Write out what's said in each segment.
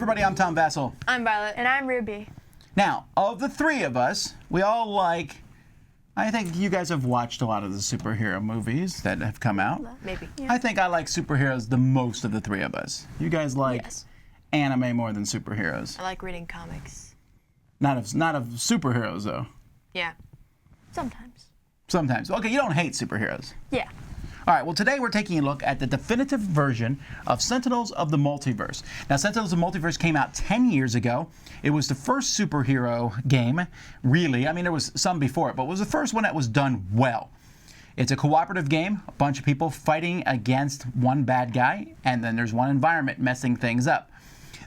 everybody, I'm Tom Vasel. I'm Violet. And I'm Ruby. Now, of the three of us, we all like, I think you guys have watched a lot of the superhero movies that have come out. Maybe. Yeah. I think I like superheroes the most of the three of us. You guys like Yes. anime more than superheroes. I like reading comics. Not of superheroes, though. Yeah. Sometimes. Sometimes. Okay, you don't hate superheroes. Yeah. All right, well, today we're taking a look at the definitive version of Sentinels of the Multiverse. Now, Sentinels of the Multiverse came out 10 years ago. It was the first superhero game, really. I mean, there was some before it, but it was the first one that was done well. It's a cooperative game, a bunch of people fighting against one bad guy, and then there's one environment messing things up.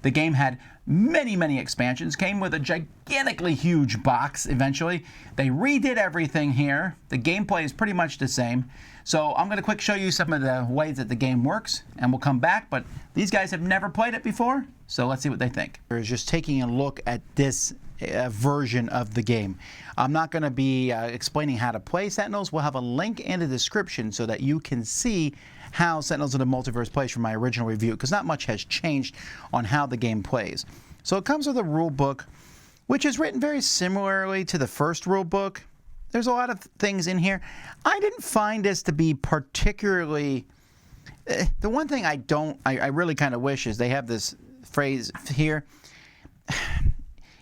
The game had many expansions, came with a gigantically huge box eventually. They redid everything here. The gameplay is pretty much the same. So I'm going to quick show you some of the ways that the game works, and we'll come back. But these guys have never played it before, so let's see what they think. We're just taking a look at this version of the game. I'm not going to be explaining how to play Sentinels. We'll have a link in the description so that you can see how Sentinels of the Multiverse plays from my original review, because not much has changed on how the game plays. So it comes with a rule book, which is written very similarly to the first rule book. There's a lot of things in here. I didn't find this to be particularly... the one thing I really kind of wish is they have this phrase here.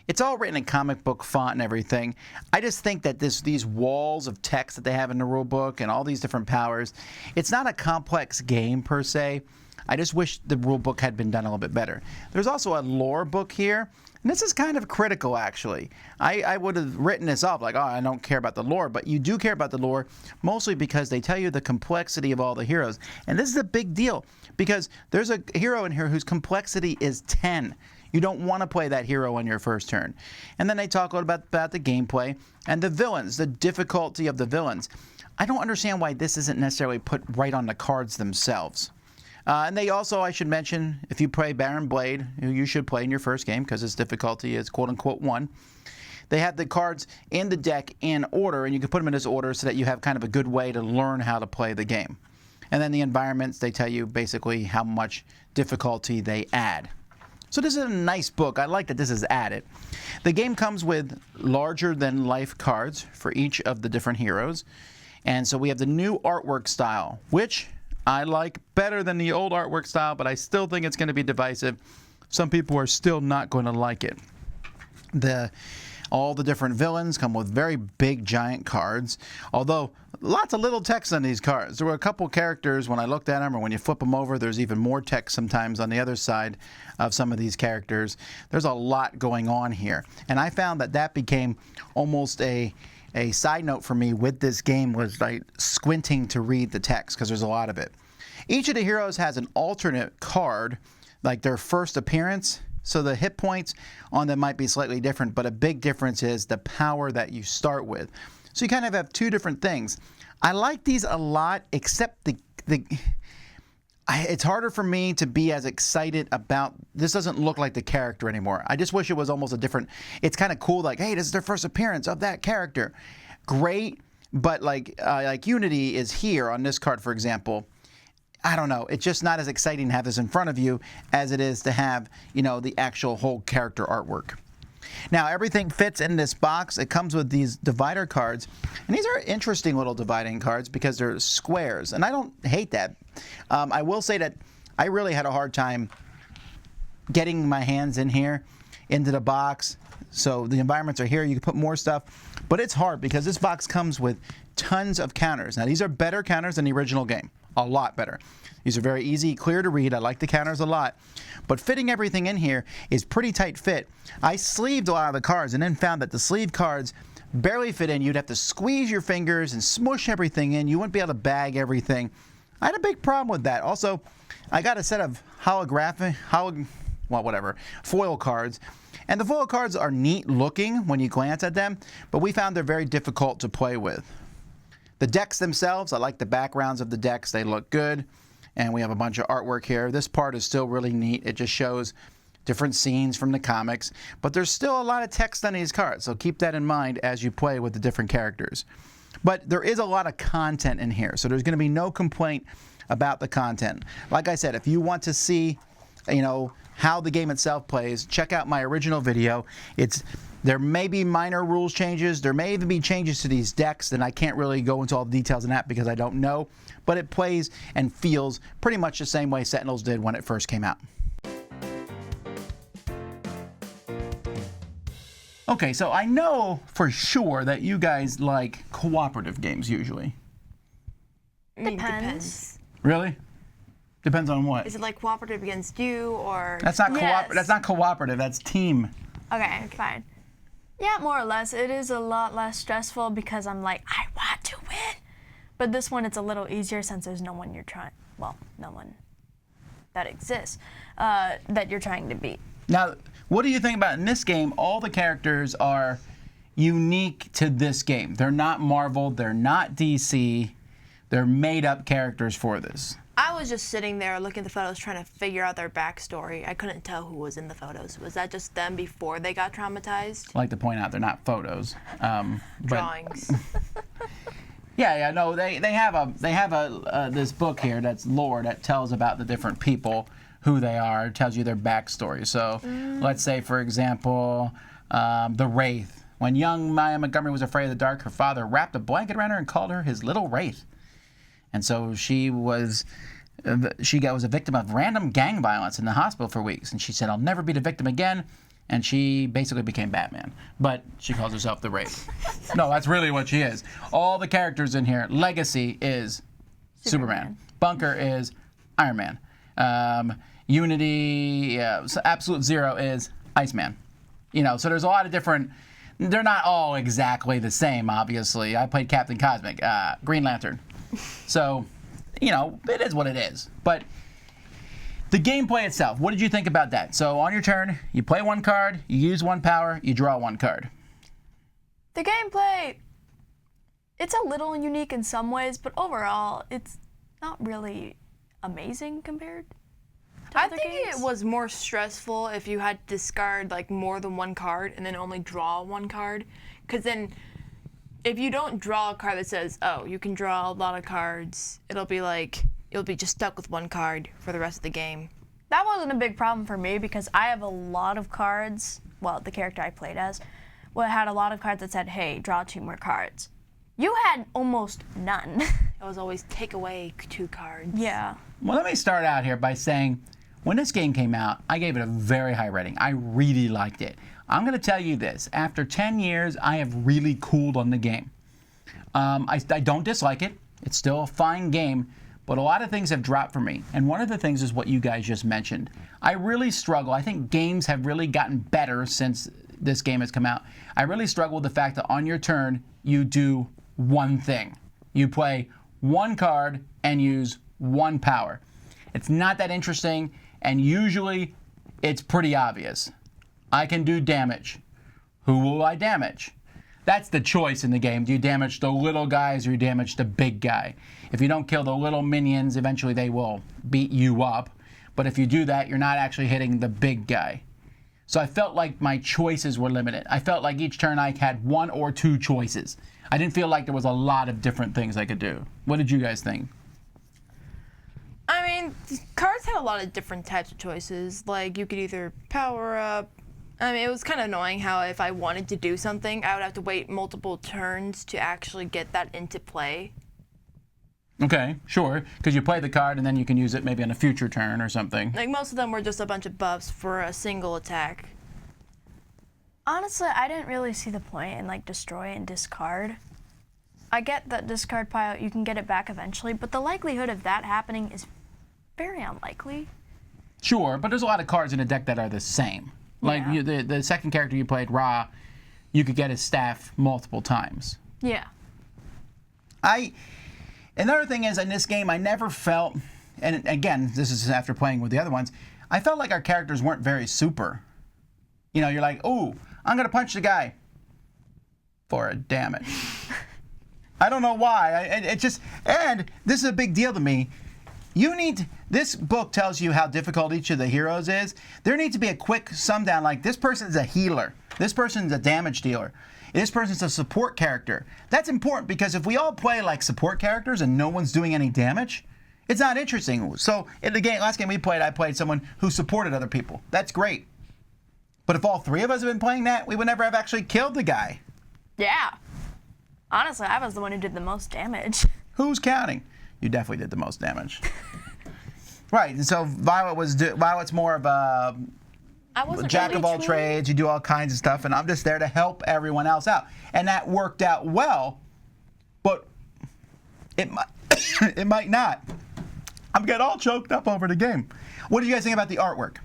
It's all written in comic book font and everything. I just think that these walls of text that they have in the rule book and all these different powers, it's not a complex game per se. I just wish the rule book had been done a little bit better. There's also a lore book here, and this is kind of critical actually. I would have written this off like, oh, I don't care about the lore, but you do care about the lore mostly because they tell you the complexity of all the heroes. And this is a big deal because there's a hero in here whose complexity is 10. You don't want to play that hero on your first turn. And then they talk a little about the gameplay and the villains, the difficulty of the villains. I don't understand why this isn't necessarily put right on the cards themselves. And they also, I should mention, if you play Baron Blade, who you should play in your first game because its difficulty is quote-unquote 1, they have the cards in the deck in order, and you can put them in this order so that you have kind of a good way to learn how to play the game. And then the environments, they tell you basically how much difficulty they add. So this is a nice book. I like that this is added. The game comes with larger-than-life cards for each of the different heroes. And so we have the new artwork style, which I like better than the old artwork style, but I still think it's going to be divisive. Some people are still not going to like it. All the different villains come with very big, giant cards, although lots of little text on these cards. There were a couple characters, when I looked at them, or when you flip them over, there's even more text sometimes on the other side of some of these characters. There's a lot going on here, and I found that became almost a side note for me with this game, was like squinting to read the text because there's a lot of it. Each of the heroes has an alternate card, like their first appearance. So the hit points on them might be slightly different, but a big difference is the power that you start with. So you kind of have two different things. I like these a lot, except it's harder for me to be as excited about, this doesn't look like the character anymore. I just wish it was almost a different, it's kind of cool, like, hey, this is their first appearance of that character. Great, but like Unity is here on this card, for example. I don't know, it's just not as exciting to have this in front of you as it is to have, the actual whole character artwork. Now, everything fits in this box. It comes with these divider cards, and these are interesting little dividing cards because they're squares, and I don't hate that. I will say that I really had a hard time getting my hands in here into the box. So the environments are here. You can put more stuff, but it's hard because this box comes with tons of counters. Now, these are better counters than the original game. A lot better. These are very easy, clear to read. I like the counters a lot. But fitting everything in here is pretty tight fit. I sleeved a lot of the cards and then found that the sleeve cards barely fit in. You'd have to squeeze your fingers and smush everything in. You wouldn't be able to bag everything. I had a big problem with that. Also, I got a set of foil cards. And the foil cards are neat looking when you glance at them, but we found they're very difficult to play with. The decks themselves, I like the backgrounds of the decks. They look good. And we have a bunch of artwork here. This part is still really neat. It just shows different scenes from the comics. But there's still a lot of text on these cards, so keep that in mind as you play with the different characters. But there is a lot of content in here, so there's going to be no complaint about the content. Like I said, if you want to see, how the game itself plays, check out my original video. There may be minor rules changes. There may even be changes to these decks, and I can't really go into all the details in that because I don't know. But it plays and feels pretty much the same way Sentinels did when it first came out. Okay, so I know for sure that you guys like cooperative games usually. Depends. Really? Depends on what? Is it like cooperative against you or? That's not That's not cooperative. That's team. Okay, fine. Yeah, more or less. It is a lot less stressful because I'm like, I want to win. But this one, it's a little easier since there's no one you're trying. Well, no one that exists that you're trying to beat. Now, what do you think about in this game? All the characters are unique to this game. They're not Marvel. They're not DC. They're made-up characters for this. I was just sitting there looking at the photos trying to figure out their backstory. I couldn't tell who was in the photos. Was that just them before they got traumatized? I like to point out they're not photos. Drawings. Yeah, no, they have this book here that's lore that tells about the different people, who they are, tells you their backstory. So let's say, for example, the Wraith. When young Maya Montgomery was afraid of the dark, her father wrapped a blanket around her and called her his little Wraith. And so she was a victim of random gang violence in the hospital for weeks. And she said, I'll never be the victim again. And she basically became Batman. But she calls herself the Wraith. No, that's really what she is. All the characters in here. Legacy is Superman. Bunker is Iron Man. Unity, Absolute Zero is Iceman. So there's a lot of different... They're not all exactly the same, obviously. I played Captain Cosmic, Green Lantern. So, it is what it is. But the gameplay itself, what did you think about that? So on your turn, you play one card, you use one power, you draw one card. The gameplay, it's a little unique in some ways, but overall, it's not really amazing compared to I other think games. it was more stressful if you had to discard like more than one card and then only draw one card. Because then if you don't draw a card that says, oh, you can draw a lot of cards, it'll be just stuck with one card for the rest of the game. That wasn't a big problem for me because I have a lot of cards. Well, the character I played as had a lot of cards that said, hey, draw 2 more cards. You had almost none. It was always take away 2 cards. Yeah. Well, let me start out here by saying, when this game came out, I gave it a very high rating. I really liked it. I'm going to tell you this. After 10 years, I have really cooled on the game. I don't dislike it. It's still a fine game. But a lot of things have dropped for me. And one of the things is what you guys just mentioned. I really struggle. I think games have really gotten better since this game has come out. I really struggle with the fact that on your turn, you do one thing. You play one card and use one power. It's not that interesting, and usually it's pretty obvious. I can do damage. Who will I damage? That's the choice in the game. Do you damage the little guys or you damage the big guy? If you don't kill the little minions, eventually they will beat you up. But if you do that, you're not actually hitting the big guy. So I felt like my choices were limited. I felt like each turn I had 1 or 2 choices. I didn't feel like there was a lot of different things I could do. What did you guys think? I mean, cards had a lot of different types of choices. Like, you could either power up. I mean, it was kind of annoying how if I wanted to do something, I would have to wait multiple turns to actually get that into play. Okay, sure, because you play the card and then you can use it maybe on a future turn or something. Like, most of them were just a bunch of buffs for a single attack. Honestly, I didn't really see the point in like destroy and discard. I get that discard pile, you can get it back eventually, but the likelihood of that happening is very unlikely. Sure, but there's a lot of cards in the deck that are the same. Like Yeah. the second character you played, Ra, you could get his staff multiple times. Yeah. Another thing is, in this game, I never felt, and again, this is after playing with the other ones, I felt like our characters weren't very super. You're like, ooh, I'm going to punch the guy for a damage. I don't know why. And this is a big deal to me. This book tells you how difficult each of the heroes is. There needs to be a quick sum down, like this person's a healer. This person's a damage dealer. This person's a support character. That's important because if we all play like support characters and no one's doing any damage, It's not interesting. So in the last game we played, I played someone who supported other people. That's great. But if all three of us had been playing that, we would never have actually killed the guy. Yeah. Honestly, I was the one who did the most damage. Who's counting? You definitely did the most damage. Right, and so Violet's more of a jack of all trades. You do all kinds of stuff, and I'm just there to help everyone else out. And that worked out well, but it might not. I'm getting all choked up over the game. What did you guys think about the artwork?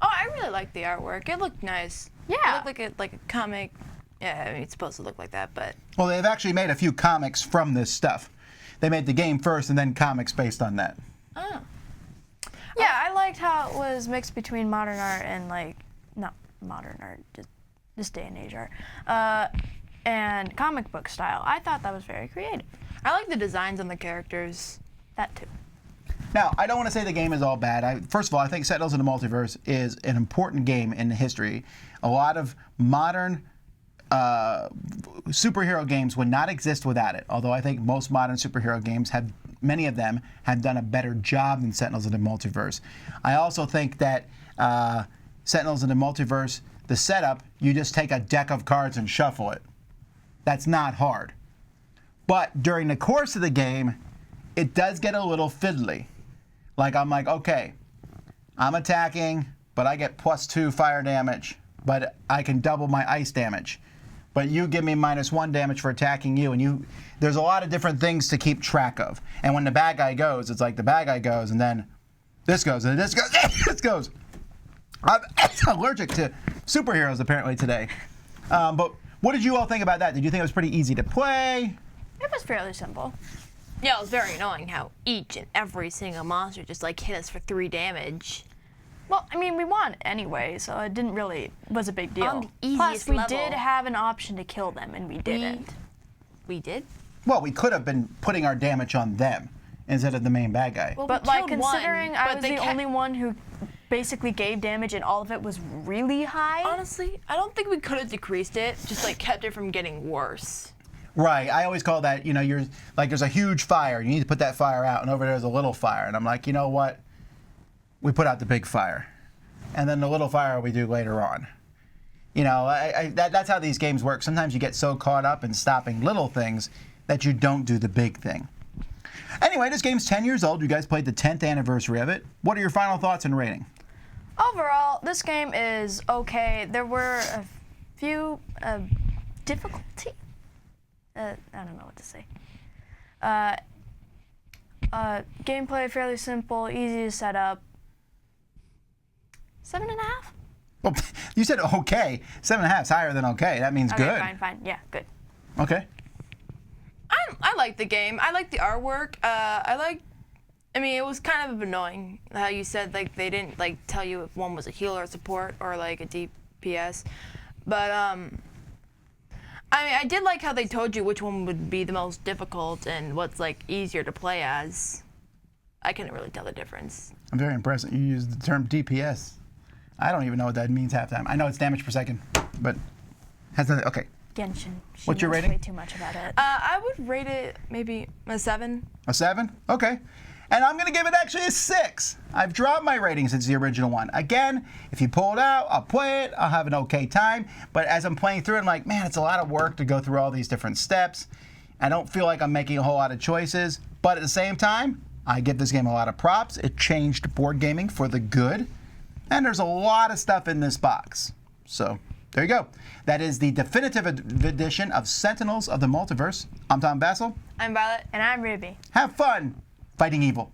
Oh, I really liked the artwork. It looked nice. Yeah. It looked like a comic. Yeah, I mean, it's supposed to look like that, but... Well, they've actually made a few comics from this stuff. They made the game first and then comics based on that. Oh. Yeah, I liked how it was mixed between modern art and, like, not modern art, just this day and age art, and comic book style. I thought that was very creative. I like the designs on the characters. That too. Now, I don't want to say the game is all bad. First of all, I think Sentinels in the Multiverse is an important game in history. A lot of modern superhero games would not exist without it, although I think most modern superhero games many of them have done a better job than Sentinels in the Multiverse. I also think that Sentinels in the Multiverse, the setup, you just take a deck of cards and shuffle it. That's not hard. But during the course of the game, it does get a little fiddly. I'm like, okay, I'm attacking, but I get +2 fire damage, but I can double my ice damage. But you give me -1 damage for attacking you, and there's a lot of different things to keep track of. And when the bad guy goes, it's like the bad guy goes, and then this goes, and this goes, this goes. I'm allergic to superheroes apparently today. But what did you all think about that? Did you think it was pretty easy to play? It was fairly simple. Yeah, it was very annoying how each and every single monster just like hit us for 3 damage. Well, I mean, we won anyway, so it didn't really was a big deal. On the easiest Plus, we level. did have an option to kill them, and we didn't. We did? Well, we could have been putting our damage on them instead of the main bad guy. Well, But we like killed one, considering I but was they the kept- only one who basically gave damage, and all of it was really high. Honestly, I don't think we could have decreased it, just like kept it from getting worse. Right. I always call that, you're like, there's a huge fire. You need to put that fire out, and over there's a little fire. And I'm like, you know what? We put out the big fire. And then the little fire we do later on. That's how these games work. Sometimes you get so caught up in stopping little things that you don't do the big thing. Anyway, this game's 10 years old. You guys played the 10th anniversary of it. What are your final thoughts and rating? Overall, this game is okay. There were a few difficulty. I don't know what to say. Gameplay fairly simple, easy to set up. 7.5. Well, you said okay. 7.5 is higher than okay. That means Okay, good. fine. Yeah, good. Okay. I like the game. I like the artwork. I mean, it was kind of annoying how you said like they didn't like tell you if one was a healer or support or like a DPS, but I mean, I did like how they told you which one would be the most difficult and what's like easier to play as. I couldn't really tell the difference. I'm very impressed that you used the term DPS. I don't even know what that means half the time. I know it's damage per second, but has nothing. Okay. Genshin. She What's your knows rating? Way too much about it. I would rate it maybe a 7. A 7? Okay. And I'm going to give it actually a 6. I've dropped my rating since the original one. Again, if you pull it out, I'll play it. I'll have an okay time. But as I'm playing through it, I'm like, man, it's a lot of work to go through all these different steps. I don't feel like I'm making a whole lot of choices. But at the same time, I give this game a lot of props. It changed board gaming for the good. And there's a lot of stuff in this box. So there you go. That is the definitive edition of Sentinels of the Multiverse. I'm Tom Vasel. I'm Violet. And I'm Ruby. Have fun fighting evil.